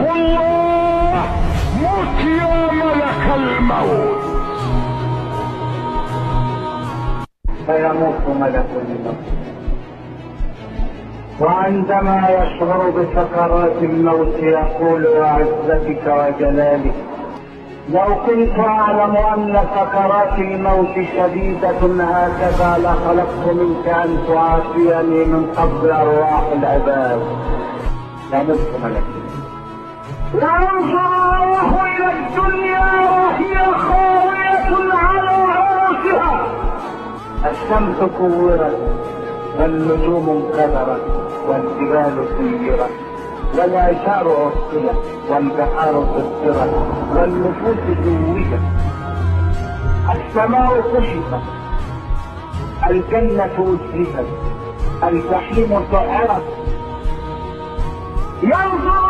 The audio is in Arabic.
الله موت يا ملك الموت. فيموت ملك الموت، وعندما يشعر بسكرات الموت يقول وعزتك وجلالك لو كنت اعلم ان سكرات الموت شديدة هكذا لخلقت منك ان تعافيني من قبل ارواح العباد. يموت ملك وينظر الله الى الدنيا وهي خاوية على عروشها. الشمس كورت والنجوم انكدرت والجبال سيرت والعشار عطلت والبحار سكرت والنفوس زوجت، السماء كشفت، الجنة أزلفت، الجحيم سعرت. ينظر